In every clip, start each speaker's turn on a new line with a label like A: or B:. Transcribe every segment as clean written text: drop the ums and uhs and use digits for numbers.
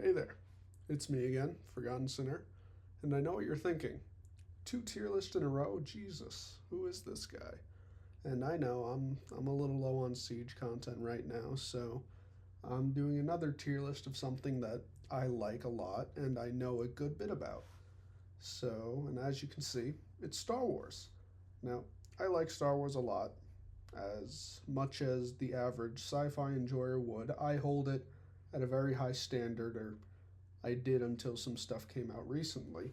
A: Hey there, it's me again, Forgotten Sinner, and I know what you're thinking. Two tier lists in a row? Jesus, who is this guy? And I know I'm a little low on Siege content right now, so I'm doing another tier list of something that I like a lot and I know a good bit about. So, and as you can see, it's Star Wars. Now, I like Star Wars a lot, as much as the average sci fi enjoyer would. I hold it at a very high standard, or I did until some stuff came out recently,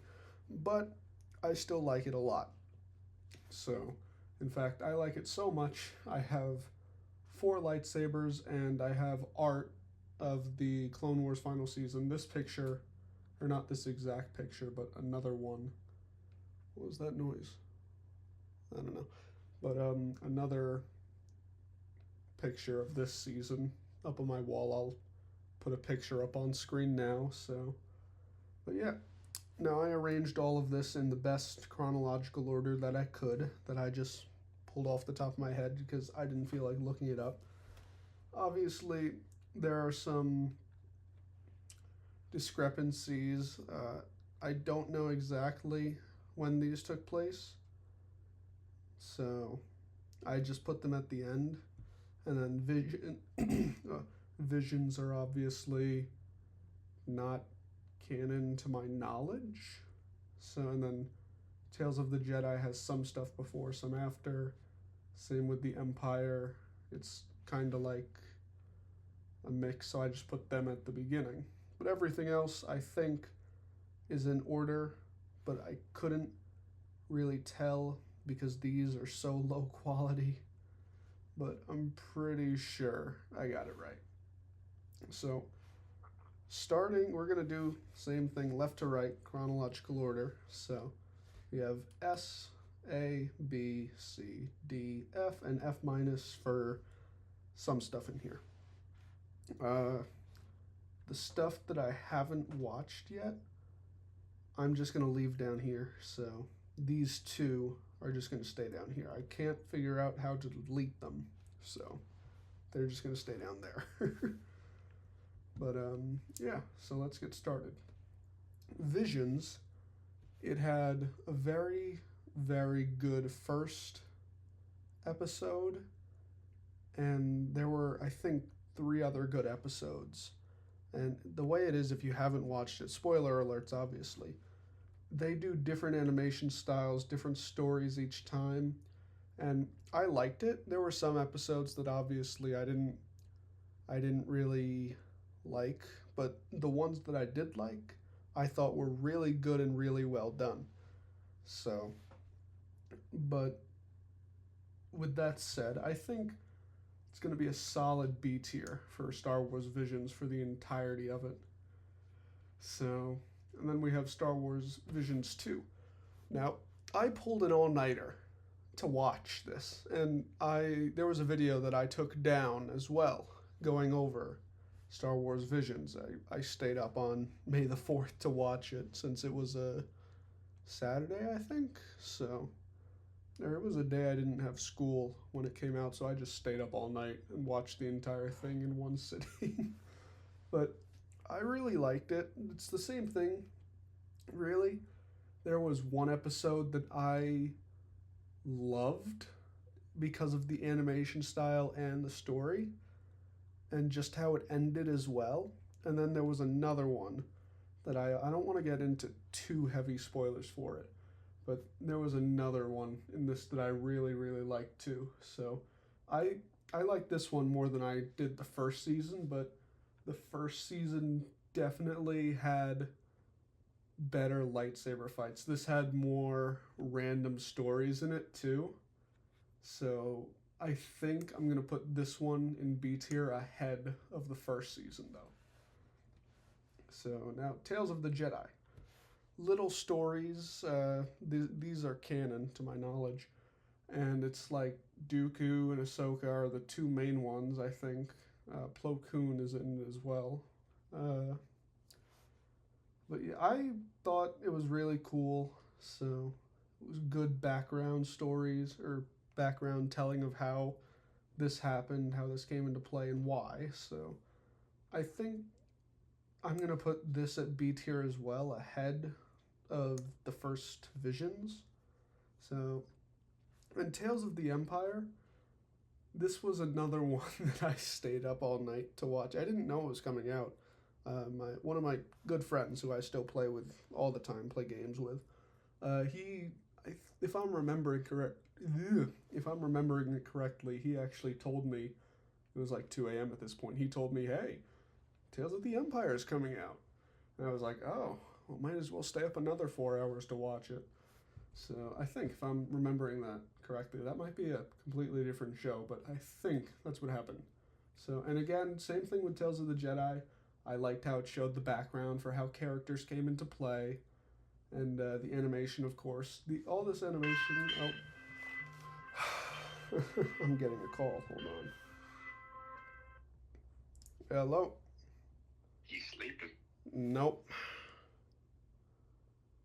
A: but I still like it a lot. So, in fact, I like it so much, I have four lightsabers and I have art of the Clone Wars final season. This picture, or not this exact picture, but another one. What was that noise? I don't know. But another picture of this season up on my wall. I'll put a picture up on screen now. So, but yeah, now I arranged all of this in the best chronological order that I could, that I just pulled off the top of my head because I didn't feel like looking it up. Obviously, there are some discrepancies. I don't know exactly when these took place, so I just put them at the end. And then visions are obviously not canon to my knowledge. So, and then Tales of the Jedi has some stuff before, some after. Same with the Empire. It's kind of like a mix, so I just put them at the beginning. But everything else, I think, is in order, but I couldn't really tell because these are so low quality. But I'm pretty sure I got it right. So, starting, we're going to do same thing left to right, chronological order. So, we have S, A, B, C, D, F, and F minus for some stuff in here. The stuff that I haven't watched yet, I'm just going to leave down here. So, these two are just going to stay down here. I can't figure out how to delete them, so they're just going to stay down there. But yeah, so let's get started. Visions, it had a very, very good first episode, and there were, I think, 3 other good episodes. And the way it is, if you haven't watched it, spoiler alerts, obviously, they do different animation styles, different stories each time, and I liked it. There were some episodes that obviously I didn't really like, but the ones that I did like, I thought were really good and really well done. So, but with that said, I think it's going to be a solid B tier for Star Wars Visions for the entirety of it. So, and then we have Star Wars Visions 2. Now, I pulled an all-nighter to watch this, and there was a video that I took down as well, going over Star Wars Visions. I stayed up on May the 4th to watch it since it was a Saturday, I think. So, it was a day I didn't have school when it came out, so I just stayed up all night and watched the entire thing in one sitting. But I really liked it. It's the same thing, really. There was one episode that I loved because of the animation style and the story and just how it ended as well. And then there was another one that I don't want to get into too heavy spoilers for it, but there was another one in this that I really, really liked too. So I like this one more than I did the first season, but the first season definitely had better lightsaber fights. This had more random stories in it too. So I think I'm going to put this one in B tier ahead of the first season though. So now, Tales of the Jedi. Little stories, these are canon to my knowledge. And it's like Dooku and Ahsoka are the 2 main ones, I think. Plo Koon is in it as well. But yeah, I thought it was really cool. So it was good background stories, or background telling of how this happened, how this came into play, and why. So I think I'm going to put this at B tier as well, ahead of the first Visions. So, and Tales of the Empire, this was another one that I stayed up all night to watch. I didn't know it was coming out. One of my good friends who I still play with all the time, play games with, if I'm remembering it correctly, he actually told me, it was like 2 a.m. at this point, he told me, hey, Tales of the Empire is coming out. And I was like, oh, well, might as well stay up another 4 hours to watch it. So I think, if I'm remembering that correctly, that might be a completely different show, but I think that's what happened. So, and again, same thing with Tales of the Jedi. I liked how it showed the background for how characters came into play, and the animation, of course. All this animation. Oh, I'm getting a call. Hold on. Hello.
B: You sleeping?
A: Nope.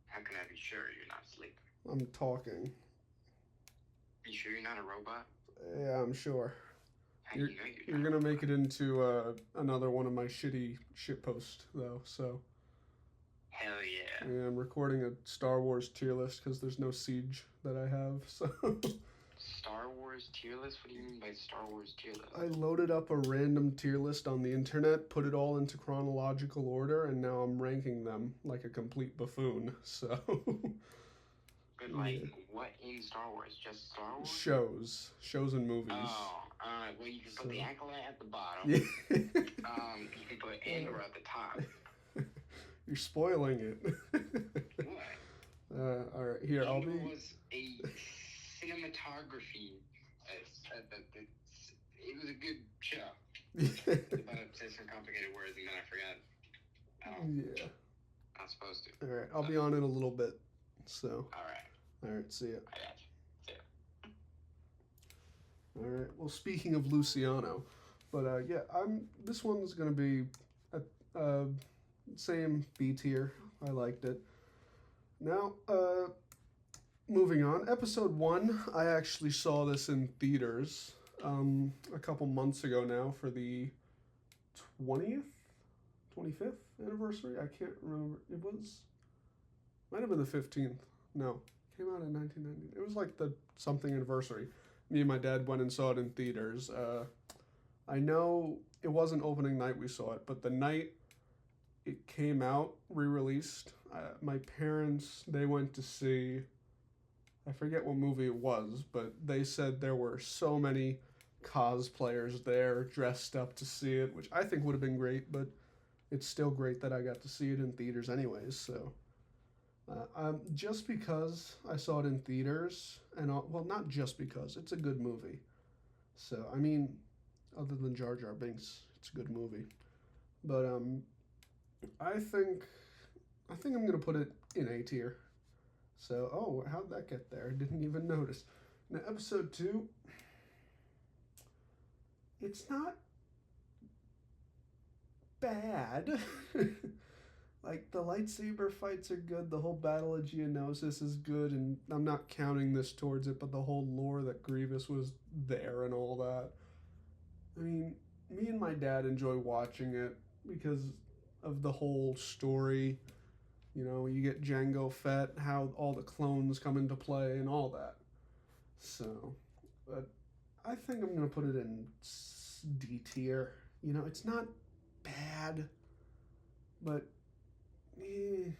B: How can I be sure you're not sleeping?
A: I'm talking.
B: You sure you're not a robot?
A: Yeah, I'm sure.
B: How do you know you're
A: You're
B: not?
A: gonna make it into another one of my shitty shitposts, though. So.
B: Hell yeah.
A: Yeah, I'm recording a Star Wars tier list because there's no Siege that I have. So.
B: Star Wars tier list? What do you mean by Star Wars tier list?
A: I loaded up a random tier list on the internet, put it all into chronological order, and now I'm ranking them like a complete buffoon. So.
B: But like, what in Star Wars? Just Star Wars?
A: Shows and movies.
B: Oh, alright. Well, you can put the Acolyte at the bottom.
A: Yeah.
B: You can put Andor at the top.
A: You're spoiling it.
B: What?
A: All right, here I'll be.
B: Andor was a cinematography. It was a good show. I was about to say some complicated words and then I forgot.
A: Yeah.
B: I'm supposed to.
A: All right, I'll be on it a little bit. So.
B: All
A: right, see ya.
B: I got you.
A: All right. Well, speaking of Luciano, but yeah, This one's gonna be a same B tier. I liked it. Now, moving on. Episode 1, I actually saw this in theaters a couple months ago now for the 25th anniversary. I can't remember. Might have been the 15th. No, came out in 1990. It was like the something anniversary. Me and my dad went and saw it in theaters. I know it wasn't opening night we saw it, but the night it came out, re-released, my parents, they went to see, I forget what movie it was, but they said there were so many cosplayers there dressed up to see it, which I think would have been great, but it's still great that I got to see it in theaters anyways, so. Just because I saw it in theaters, well, not just because, it's a good movie. So, I mean, other than Jar Jar Binks, it's a good movie. But, I think I'm gonna put it in A tier. So, oh, how'd that get there? I didn't even notice. Now, episode 2, it's not bad. Like, the lightsaber fights are good, the whole Battle of Geonosis is good, and I'm not counting this towards it, but the whole lore that Grievous was there and all that. I mean, me and my dad enjoy watching it because of the whole story. You know, you get Jango Fett, how all the clones come into play and all that. So, but I think I'm going to put it in D tier. You know, it's not bad, but, you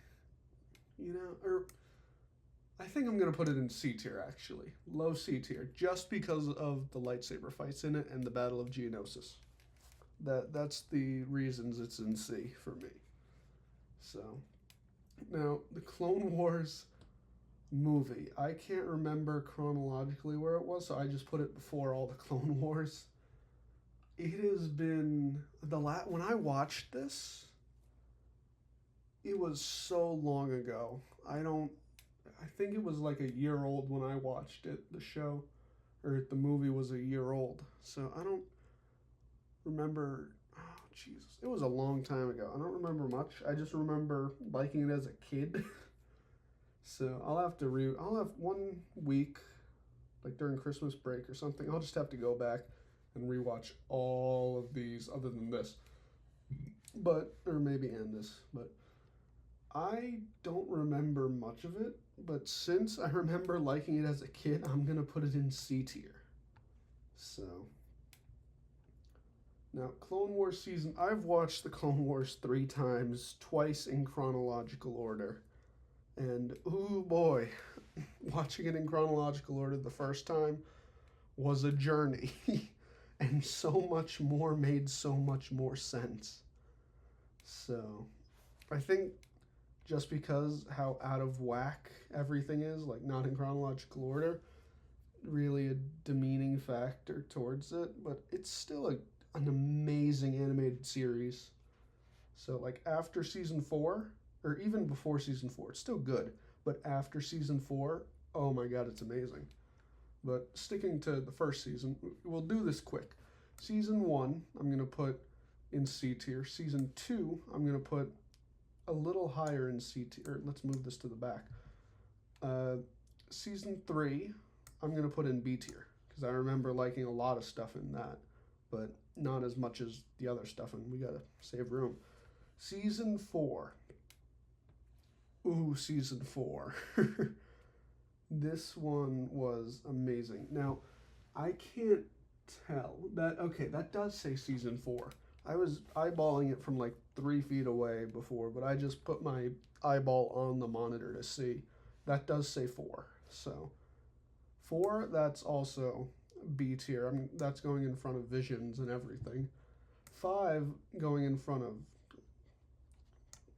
A: know, or I think I'm going to put it in C tier, actually. Low C tier, just because of the lightsaber fights in it and the Battle of Geonosis. That's the reasons it's in C for me. So, now, the Clone Wars movie. I can't remember chronologically where it was, so I just put it before all the Clone Wars. It has been when I watched this, it was so long ago. I think it was like a year old when I watched it, the show, or the movie was a year old. So I don't remember. Oh, Jesus. It was a long time ago. I don't remember much. I just remember liking it as a kid. So I'll have 1 week, like during Christmas break or something. I'll just have to go back and rewatch all of these other than this. or maybe Andis, but I don't remember much of it. But since I remember liking it as a kid, I'm gonna put it in C tier. So now, Clone Wars season. I've watched the Clone Wars 3 times, twice in chronological order. And, ooh boy, watching it in chronological order the first time was a journey. And so much more made so much more sense. So, I think just because how out of whack everything is, like not in chronological order, really a demeaning factor towards it, but it's still an amazing animated series. So like after season 4, or even before season 4, it's still good, but after season 4, oh my god, it's amazing. But sticking to the first season, we'll do this quick. Season 1, I'm going to put in C tier. Season 2, I'm going to put a little higher in C tier. Let's move this to the back. Season 3, I'm going to put in B tier because I remember liking a lot of stuff in that, but not as much as the other stuff, and we got to save room. Season 4. Ooh, season 4. This one was amazing. Now, I can't tell that. Okay, that does say season 4. I was eyeballing it from like 3 feet away before, but I just put my eyeball on the monitor to see. That does say 4. So, 4, that's also B tier. I mean, that's going in front of Visions and everything. 5 going in front of.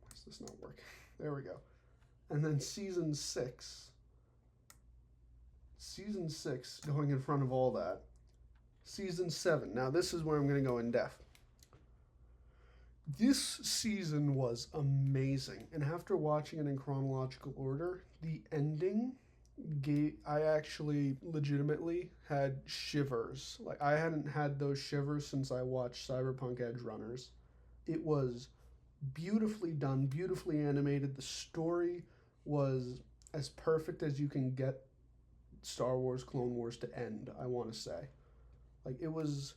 A: Why is this not working? There we go. And then season 6. Season 6 going in front of all that. Season 7. Now, this is where I'm going to go in depth. This season was amazing, and after watching it in chronological order, the ending I actually legitimately had shivers. Like I hadn't had those shivers since I watched Cyberpunk Edge Runners. It was beautifully done, beautifully animated. The story was as perfect as you can get Star Wars Clone Wars to end, I want to say. Like it was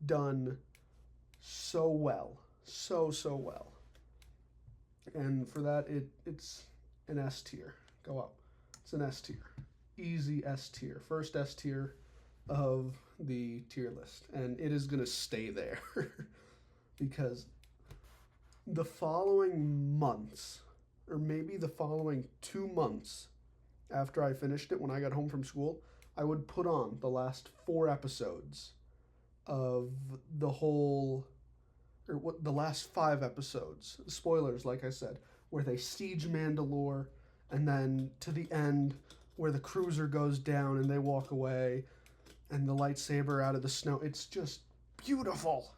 A: done so well. So well. And for that it's an S tier. Go up. It's an S tier. Easy S tier. First S tier of the tier list. And it is going to stay there. Because the following months, or maybe the following 2 months after I finished it when I got home from school, I would put on the last 4 episodes of the whole, or what, the last 5 episodes. Spoilers, like I said, where they siege Mandalore, and then to the end where the cruiser goes down and they walk away and the lightsaber out of the snow. It's just beautiful.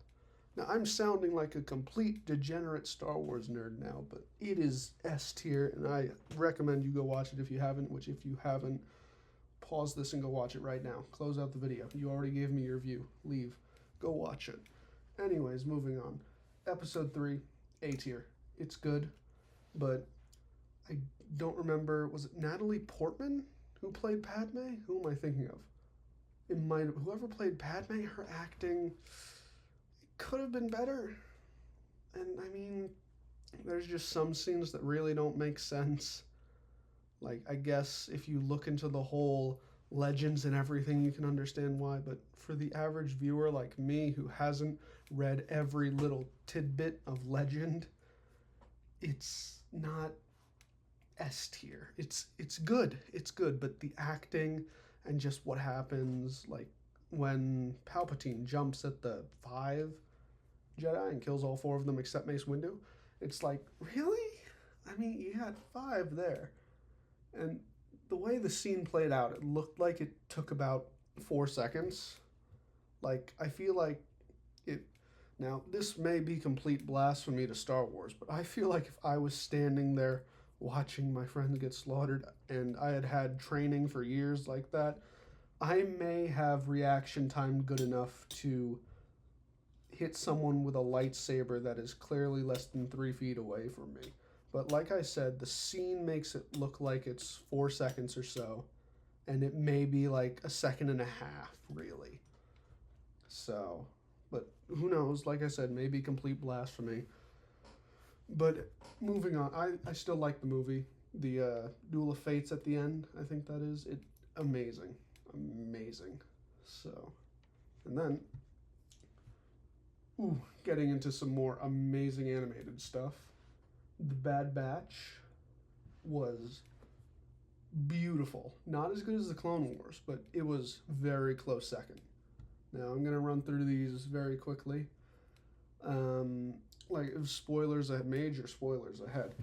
A: Now, I'm sounding like a complete degenerate Star Wars nerd now, but it is S tier, and I recommend you go watch it if you haven't, which if you haven't, pause this and go watch it right now. Close out the video. You already gave me your view. Leave. Go watch it. Anyways, moving on. Episode 3, A tier. It's good, but I don't remember. Was it Natalie Portman who played Padme? Who am I thinking of? It might have. Whoever played Padme, her acting could have been better. And I mean, there's just some scenes that really don't make sense. Like, I guess if you look into the whole legends and everything, you can understand why. But for the average viewer like me who hasn't read every little tidbit of legend, it's not S tier. It's good. It's good, but the acting and just what happens, like when Palpatine jumps at the 5 Jedi and kills all 4 of them except Mace Windu, it's like, really? I mean, you had 5 there. And the way the scene played out, it looked like it took about 4 seconds. Like, I feel like it. Now, this may be complete blasphemy to Star Wars, but I feel like if I was standing there watching my friends get slaughtered and I had had training for years like that, I may have reaction time good enough to hit someone with a lightsaber that is clearly less than 3 feet away from me. But like I said, the scene makes it look like it's 4 seconds or so, and it may be like a second and a half, really. So, but who knows? Like I said, maybe complete blasphemy. But moving on, I still like the movie. The Duel of Fates at the end, I think that is it. Amazing, amazing. So, and then, getting into some more amazing animated stuff. The Bad Batch was beautiful. Not as good as the Clone Wars, but it was very close second. Now I'm gonna run through these very quickly. Um, like spoilers ahead, major spoilers ahead.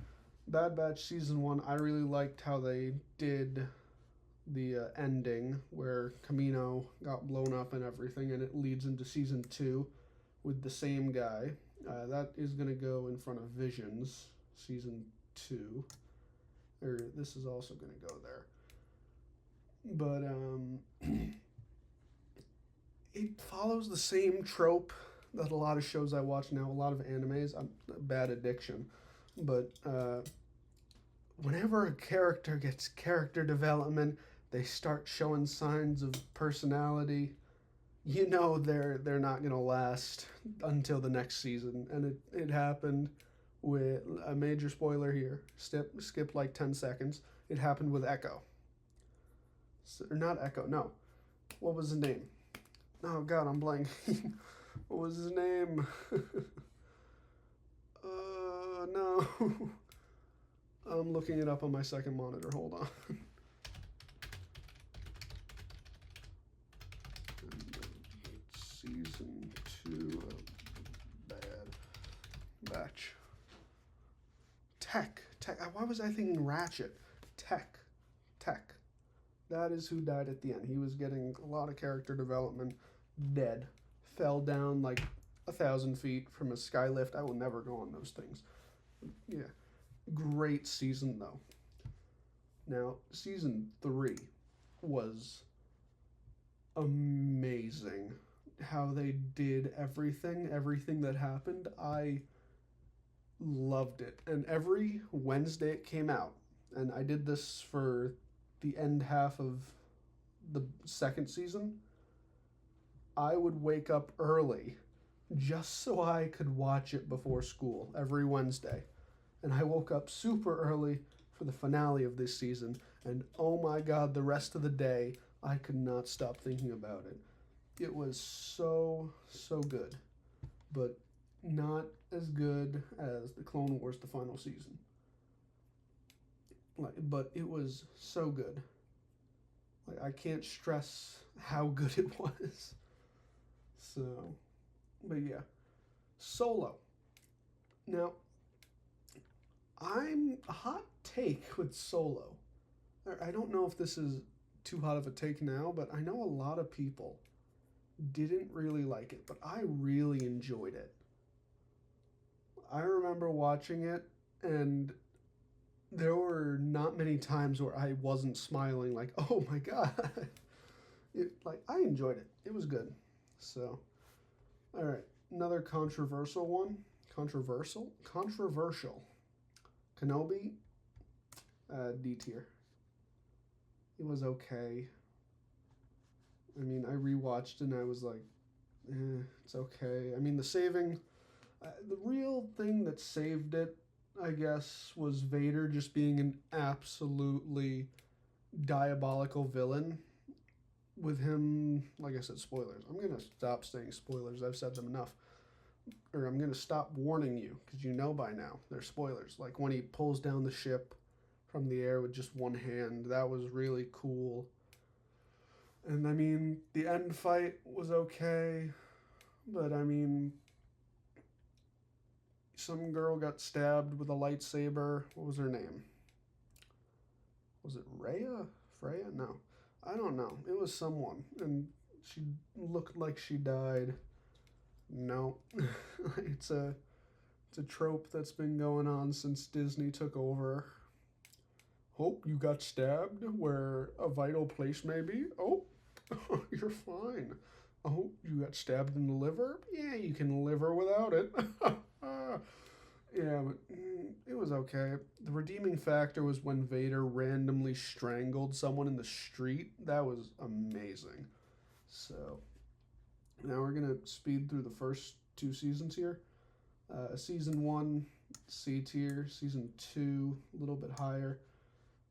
A: Bad Batch season one, I really liked how they did the ending where Camino got blown up and everything, and it leads into season two with the same guy. That is gonna go in front of Visions season two, or this is also gonna go there. But it follows the same trope that a lot of shows I watch now, a lot of animes. I'm a bad addiction, but whenever a character gets character development, they start showing signs of personality. You know they're not gonna last until the next season, and it happened with a major spoiler here. Skip like 10 seconds. It happened with Echo. Or not Echo. No, what was his name? Oh God, I'm blanking. What was his name? No. I'm looking it up on my second monitor. Hold on. Season 2 of Bad Batch. Tech. Why was I thinking Ratchet? Tech. That is who died at the end. He was getting a lot of character development. Dead. Fell down like 1,000 feet from a skylift. I will never go on those things. Yeah. Great season though. Now, season 3 was amazing. How they did everything that happened. I loved it. And every Wednesday it came out. And I did this for the end half of the second season. I would wake up early just so I could watch it before school every Wednesday. And I woke up super early for the finale of this season. And oh my God, the rest of the day, I could not stop thinking about it. It was so good, but not as good as the Clone Wars, the final season. But it was so good. Like I can't stress how good it was. So, but yeah, Solo. Now, I'm a hot take with Solo. I don't know if this is too hot of a take now, but I know a lot of people didn't really like it, but I really enjoyed it. I remember watching it, and there were not many times where I wasn't smiling, like, oh my God. I enjoyed it. It was good. So, all right, another controversial one. Controversial. Kenobi, D tier. It was okay. I mean, I rewatched it and I was like, it's okay. I mean, the real thing that saved it, I guess, was Vader just being an absolutely diabolical villain. With him, like I said, spoilers. I'm going to stop saying spoilers. I've said them enough. Or I'm going to stop warning you, because you know by now they're spoilers. Like when he pulls down the ship from the air with just one hand, that was really cool. And I mean, the end fight was okay, but I mean, some girl got stabbed with a lightsaber. What was her name? Was it Rhea? Freya? No. I don't know. It was someone, and she looked like she died. No. it's a trope that's been going on since Disney took over. Hope you got stabbed where a vital place may be. Oh, you're fine. Oh, you got stabbed in the liver? Yeah, you can live her without it. Yeah, but it was okay. The redeeming factor was when Vader randomly strangled someone in the street. That was amazing. So, now we're going to speed through the first two seasons here. Season 1, C tier. Season 2, a little bit higher.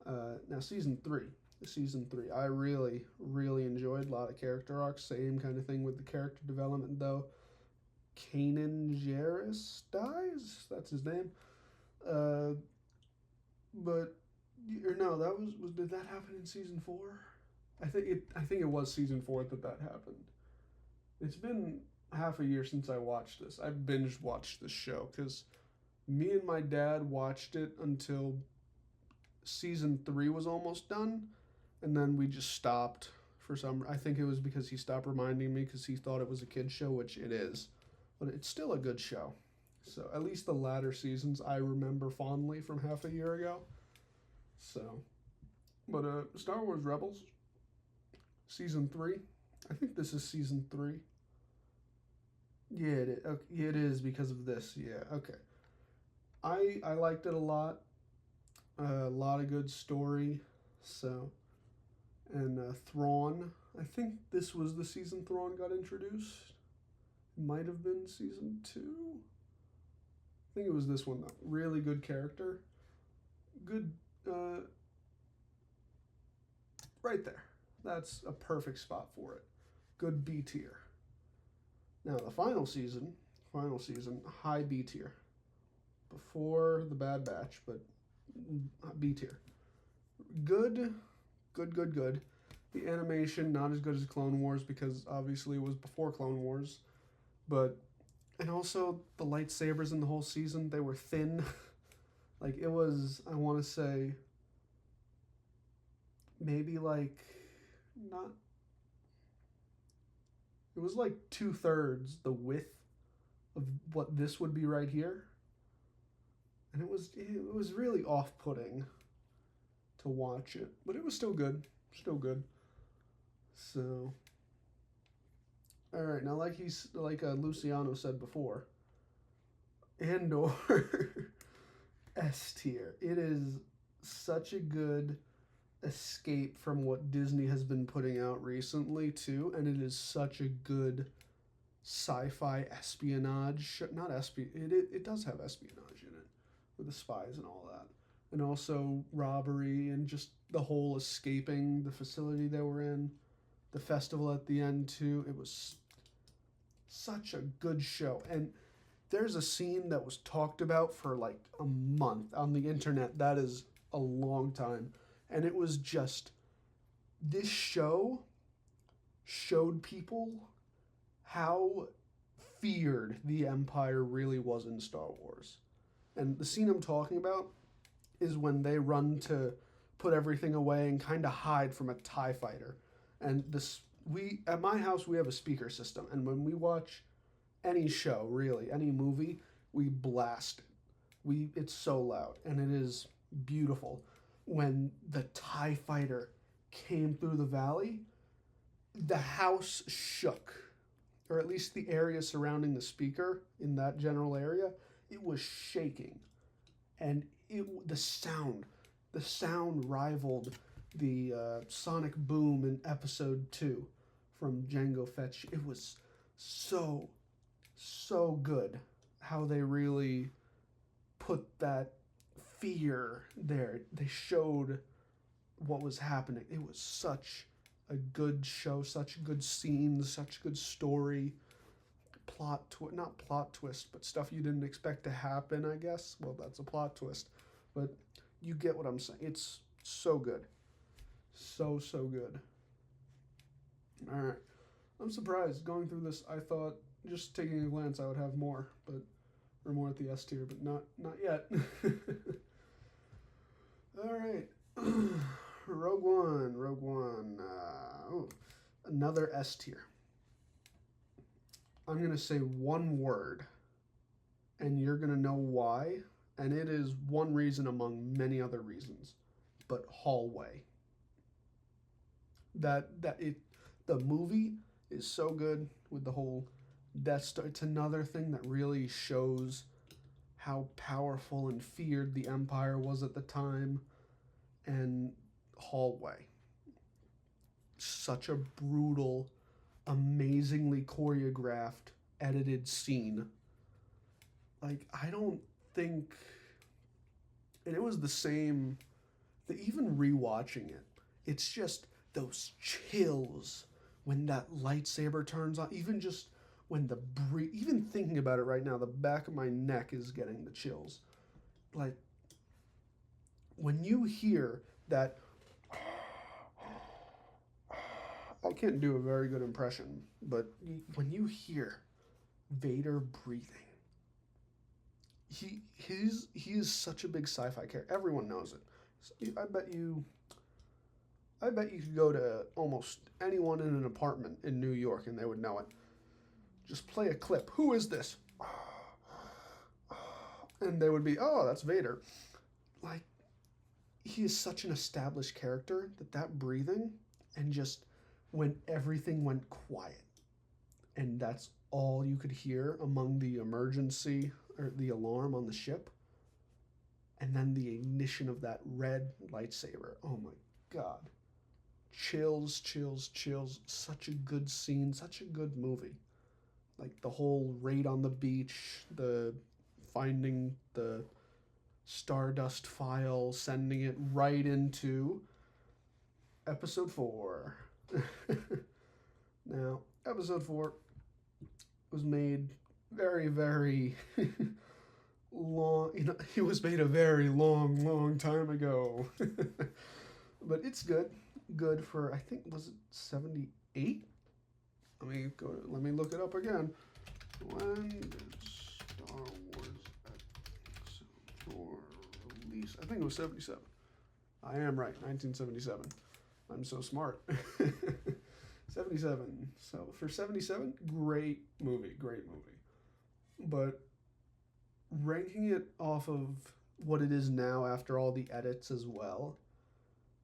A: Now season 3. Season 3, I really, really enjoyed. A lot of character arcs. Same kind of thing with the character development, though. Kanan Jarrus dies. That's his name. But or no, that was did that happen in season 4? I think it was season 4 that happened. It's been half a year since I watched this. I binge watched this show because me and my dad watched it until season 3 was almost done, and then we just stopped for some. I think it was because he stopped reminding me because he thought it was a kid show, which it is, but it's still a good show. So at least the latter seasons I remember fondly from half a year ago. So, but Star Wars Rebels season 3. I think this is season 3. Yeah, it is. Okay, yeah, it is because of this. Yeah, okay. I liked it a lot. A lot of good story. So, and Thrawn. I think this was the season Thrawn got introduced. It might have been season 2. I think it was this one though. Really good character. Good. Right there. That's a perfect spot for it. Good B tier. Now the final season, high B tier. Before the Bad Batch, but B tier. Good. The animation not as good as Clone Wars because obviously it was before Clone Wars, but and also the lightsabers in the whole season, they were thin. Like it was, I want to say maybe like not, it was like 2/3 the width of what this would be right here, and it was really off-putting to watch it, but it was still good. So all right, now like Luciano said before, Andor S tier. It is such a good escape from what Disney has been putting out recently too, and it is such a good sci-fi espionage. Not it does have espionage in it with the spies and all that, and also robbery and just the whole escaping the facility they were in, the festival at the end too. It was such a good show, and there's a scene that was talked about for like a month on the internet. That is a long time. And it was just, this show showed people how feared the Empire really was in Star Wars. And the scene I'm talking about is when they run to put everything away and kind of hide from a TIE fighter. And at my house, we have a speaker system. And when we watch any show, really, any movie, we blast it. It's so loud, and it is beautiful. When the TIE fighter came through the valley, the house shook, or at least the area surrounding the speaker in that general area, it was shaking, and the sound rivaled the sonic boom in Episode 2 from Jango Fett. It was so good how they really put that fear there. They showed what was happening. It was such a good show, such good scenes, such good story. Not plot twist, but stuff you didn't expect to happen, I guess. Well, that's a plot twist. But you get what I'm saying. It's so good. So good. All right. I'm surprised going through this. I thought just taking a glance I would have more, but or more at the S tier, but not yet. All right. Rogue One. Another S tier. I'm going to say one word, and you're going to know why, and it is one reason among many other reasons, but hallway. The movie is so good with the whole Death Star. It's another thing that really shows how powerful and feared the Empire was at the time. And hallway. Such a brutal, amazingly choreographed, edited scene. Like, I don't think, and it was the same, even rewatching it, it's just those chills when that lightsaber turns on, even just when even thinking about it right now, the back of my neck is getting the chills. Like, when you hear that, I can't do a very good impression, but when you hear Vader breathing, he is such a big sci-fi character. Everyone knows it. I bet you could go to almost anyone in an apartment in New York and they would know it. Just play a clip. Who is this? And they would be, oh, that's Vader. Like, he is such an established character that breathing, and just when everything went quiet and that's all you could hear among the emergency or the alarm on the ship, and then the ignition of that red lightsaber. Oh my God. Chills, chills, chills. Such a good scene, such a good movie. Like the whole raid on the beach, the finding the Stardust file, sending it right into episode 4. Now, episode 4 was made very, very long. It was made a very long, long time ago. But it's good. Good for, I think, was it 78? Let me look it up again. When did Star Wars episode 4 release? I think it was 77. I am right, 1977. I'm so smart. 77. So for 77, great movie. But ranking it off of what it is now after all the edits as well,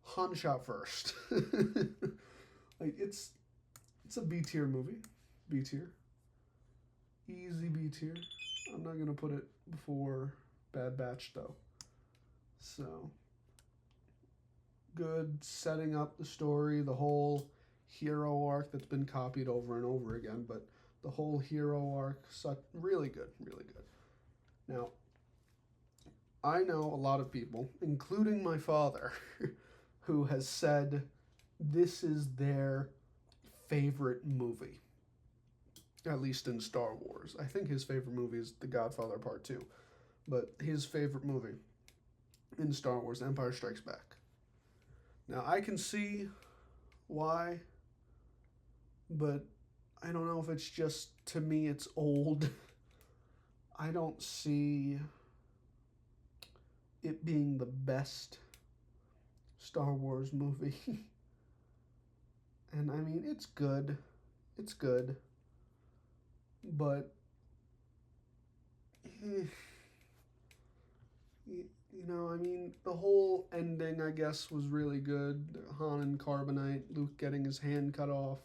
A: Han shot first. Like it's a B tier movie. B tier. Easy B tier. I'm not gonna put it before Bad Batch though. So good setting up the story, the whole hero arc that's been copied over and over again, but the whole hero arc, really good, really good. Now, I know a lot of people, including my father, who has said this is their favorite movie, at least in Star Wars. I think his favorite movie is The Godfather Part 2, but his favorite movie in Star Wars, Empire Strikes Back. Now, I can see why, but I don't know if it's just, to me, it's old. I don't see it being the best Star Wars movie. And I mean, it's good. It's good. But, I mean, the whole ending, I guess, was really good. Han and Carbonite, Luke getting his hand cut off.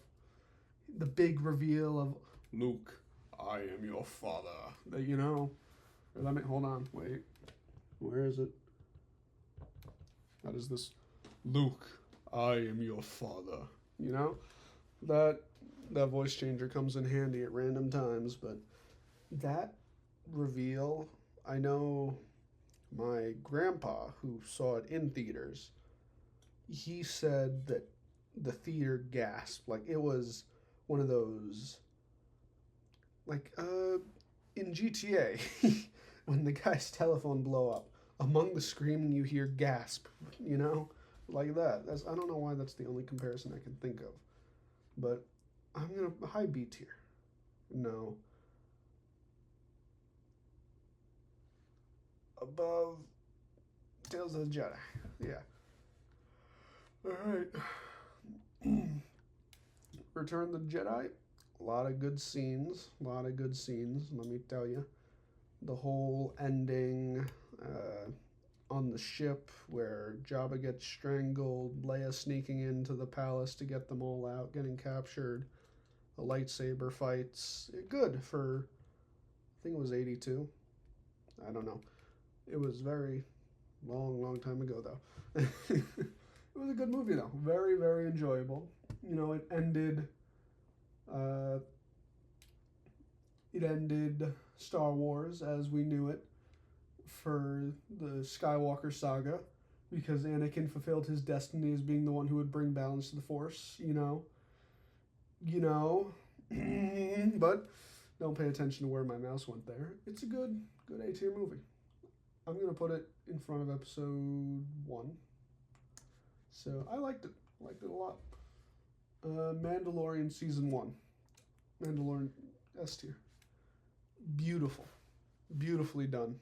A: The big reveal of, Luke, I am your father. Hold on, wait. Where is it? How does this? Luke, I am your father. That voice changer comes in handy at random times, but that reveal, I know my grandpa, who saw it in theaters, he said that the theater gasped. Like, it was one of those, like, in GTA, when the guy's telephone blow up, among the screaming you hear gasp, like that. I don't know why that's the only comparison I can think of. But I'm going to, high B tier. No. Above Tales of the Jedi. Yeah. Alright. Return of the Jedi. A lot of good scenes. Let me tell you. The whole ending on the ship where Jabba gets strangled, Leia sneaking into the palace to get them all out, getting captured, the lightsaber fights. Good for, I think it was 82. I don't know. It was very long time ago, though. It was a good movie, though. Very, very enjoyable. It ended Star Wars as we knew it for the Skywalker saga because Anakin fulfilled his destiny as being the one who would bring balance to the Force, you know. But don't pay attention to where my mouse went there. It's a good A tier movie. I'm gonna put it in front of episode 1. So I liked it a lot. Mandalorian season 1, Mandalorian S tier. Beautifully done.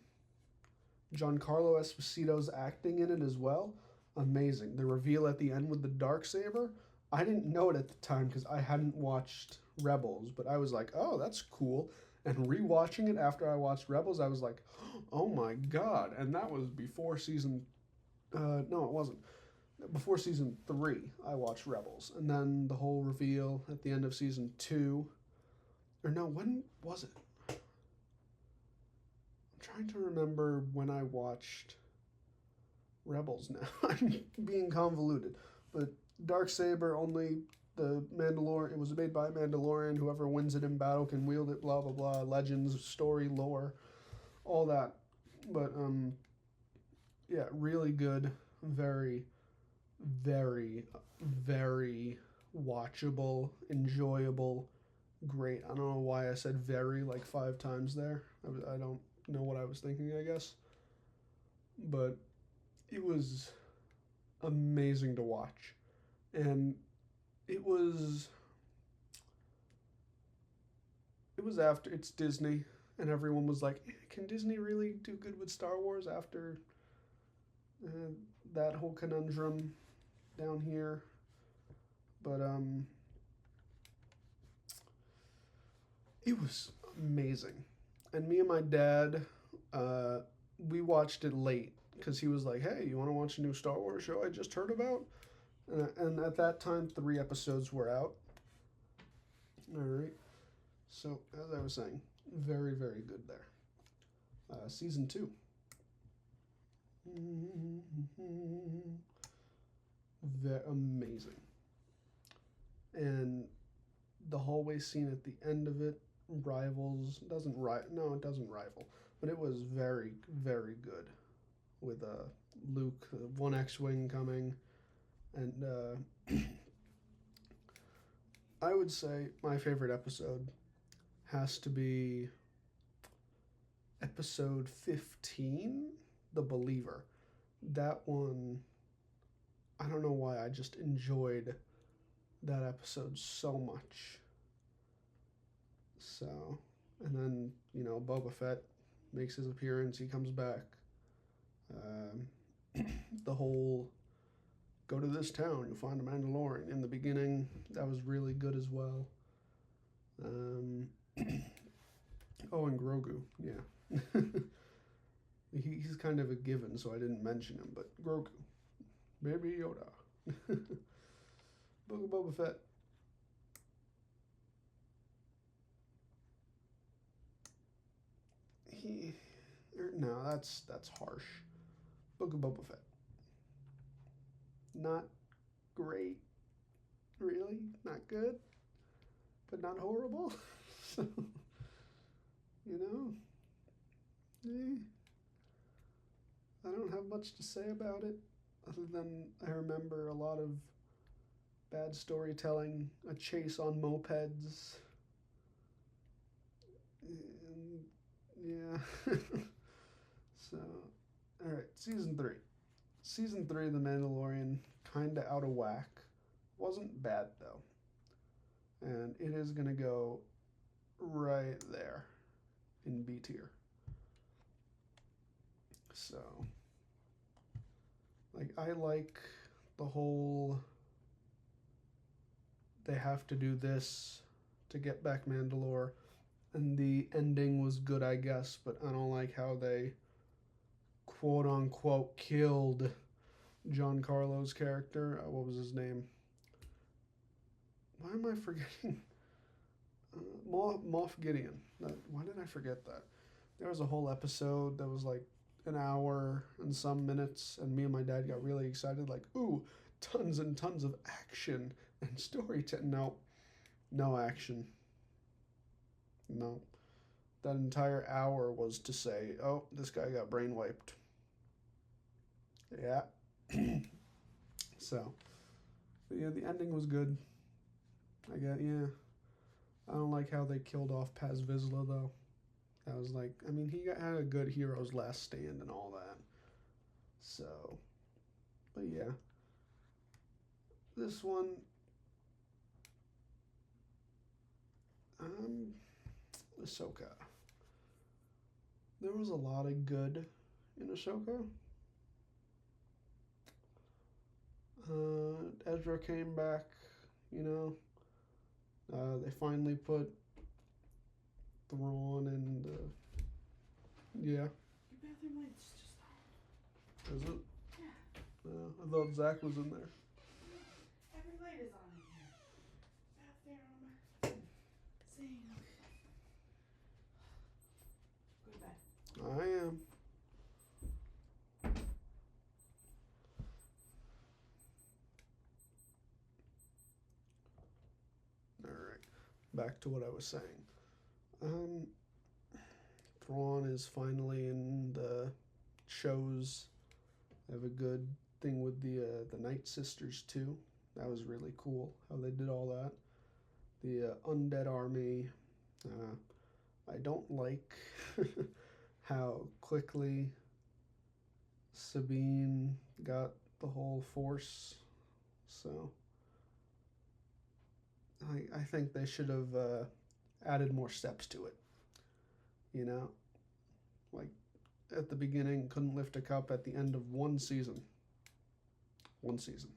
A: Giancarlo Esposito's acting in it as well, amazing. The reveal at the end with the Darksaber, I didn't know it at the time because I hadn't watched Rebels, but I was like, oh, that's cool. And rewatching it after I watched Rebels, I was like, oh my god. And that was before season, no, it wasn't. Before season 3, I watched Rebels. And then the whole reveal at the end of season 2, or no, when was it? I'm trying to remember when I watched Rebels now. I'm being convoluted. But Darksaber, only the Mandalorian, it was made by a Mandalorian. Whoever wins it in battle can wield it, blah, blah, blah. Legends, story, lore, all that. But, yeah, really good. Very, very, very watchable, enjoyable, great. I don't know why I said very like 5 times there. I don't know what I was thinking, I guess. But it was amazing to watch. And it was after, it's Disney, and everyone was like, can Disney really do good with Star Wars after that whole conundrum down here? But it was amazing. And me and my dad, we watched it late because he was like, hey, you want to watch a new Star Wars show I just heard about? And at that time, 3 episodes were out. All right. So, as I was saying, very, very good there. Season 2. Amazing. And the hallway scene at the end of it it doesn't rival, but it was very, very good with Luke, one X-Wing coming, and I would say my favorite episode has to be episode 15, The Believer. That one, I don't know why, I just enjoyed that episode so much. So, and then, Boba Fett makes his appearance, he comes back. The whole go to this town, you'll find a Mandalorian in the beginning, that was really good as well. Oh, and Grogu, yeah. He's kind of a given, so I didn't mention him, but Grogu, Baby Yoda. Book of Boba Fett. No, that's harsh. Book of Boba Fett. Not great, really, not good, but not horrible. So, I don't have much to say about it, other than I remember a lot of bad storytelling, a chase on mopeds. Yeah. So, alright, season 3. Season 3 of The Mandalorian, kinda out of whack. Wasn't bad, though. And it is gonna go right there in B tier. So, I like the whole they have to do this to get back Mandalore, and the ending was good, I guess, but I don't like how they quote unquote killed Giancarlo's character. What was his name? Why am I forgetting? Moff Gideon. Why did I forget that? There was a whole episode that was like an hour and some minutes, and me and my dad got really excited, like, ooh, tons and tons of action and storytelling. No action. No. that entire hour was to say, oh, this guy got brain wiped. Yeah. So, but yeah, the ending was good. I get, yeah. I don't like how they killed off Paz Vizsla though. That was like, I mean, had a good hero's last stand and all that. So, but yeah, this one, um, Ahsoka. There was a lot of good in Ahsoka. Ezra came back, you know. They finally put Thrawn and yeah.
C: Your bathroom light's just on.
A: Is it?
C: Yeah.
A: I thought Zach was in there.
C: Every light is on in here. Bathroom, sink. Go to bed.
A: I am. All right. Back to what I was saying. Thrawn is finally in the shows. They have a good thing with the Night Sisters too. That was really cool how they did all that. The undead army. I don't like how quickly Sabine got the whole force. So I think they should have added more steps to it. You know, like at the beginning, couldn't lift a cup at the end of one season. One season.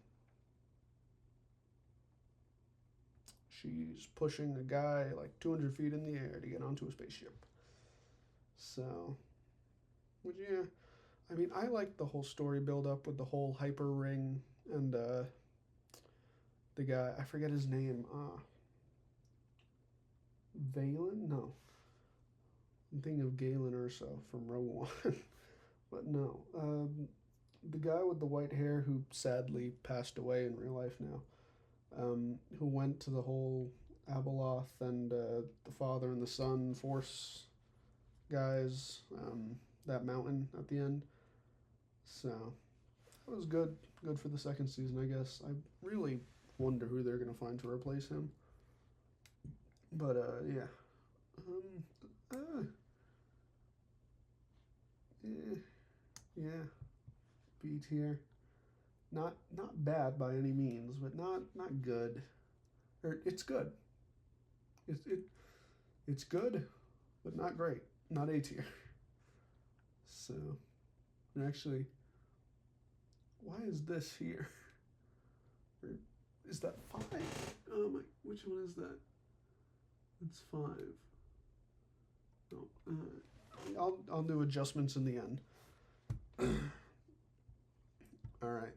A: She's pushing a guy like 200 feet in the air to get onto a spaceship. So, which, yeah, I mean, I like the whole story build up with the whole hyper ring and the guy, I forget his name, Valen? No. I'm thinking of Galen Urso from Rogue One. But no. The guy with the white hair who sadly passed away in real life now, who went to the whole Abeloth and the father and the son Force guys, that mountain at the end. So that was good. Good for the second season, I guess. I really wonder who they're gonna find to replace him. But yeah. Yeah. B tier. Not bad by any means, but not good. Or it's good. It's good, but not great. Not A tier. So, and actually, why is this here? Or is that 5? Oh my, which one is that? It's 5. No, I'll do adjustments in the end. All right,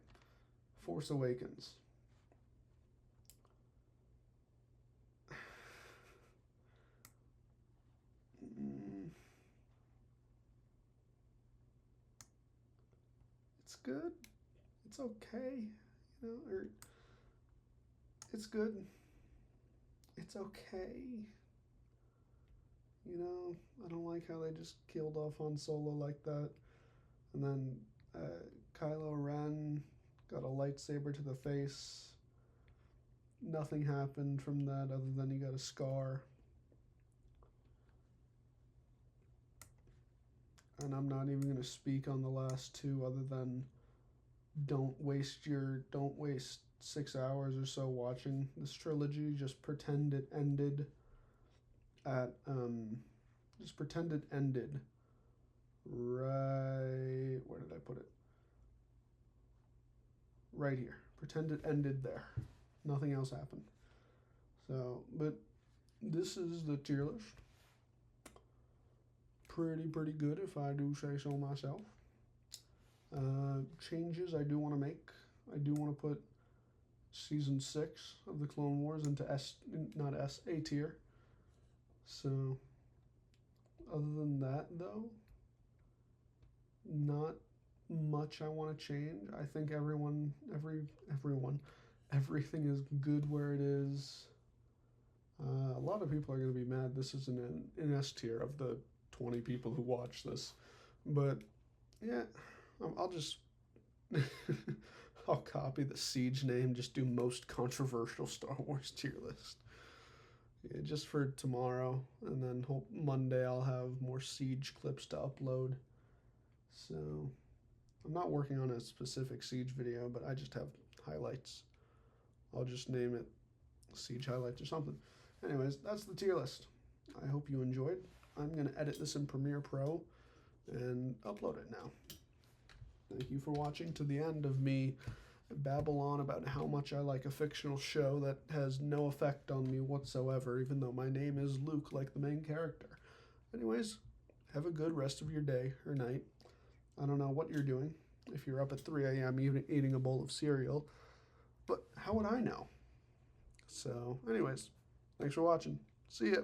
A: Force Awakens. It's good. It's okay, you know, or it's good. It's okay. You know, I don't like how they just killed off Han Solo like that. And then Kylo Ren got a lightsaber to the face. Nothing happened from that other than he got a scar. And I'm not even going to speak on the last two other than don't waste 6 hours or so watching this trilogy. Just pretend it ended at right, where did I put it? Right here. Pretend it ended there. Nothing else happened. So, but this is the tier list. Pretty good if I do say so myself. Changes I do want to make. I do want to put season 6 of the Clone Wars into A tier. So, other than that, though, not much I want to change. I think everything is good where it is. A lot of people are going to be mad this isn't an S tier of the 20 people who watch this. But, yeah, I'll just... I'll copy the Siege name, just do most controversial Star Wars tier list. Yeah, just for tomorrow, and then hope Monday I'll have more Siege clips to upload. So, I'm not working on a specific Siege video, but I just have highlights. I'll just name it Siege Highlights or something. Anyways, that's the tier list. I hope you enjoyed. I'm going to edit this in Premiere Pro and upload it now. Thank you for watching to the end of me babble on about how much I like a fictional show that has no effect on me whatsoever, even though my name is Luke like the main character. Anyways, have a good rest of your day or night. I don't know what you're doing. If you're up at 3 a.m. eating a bowl of cereal, but how would I know? So, anyways, thanks for watching. See ya.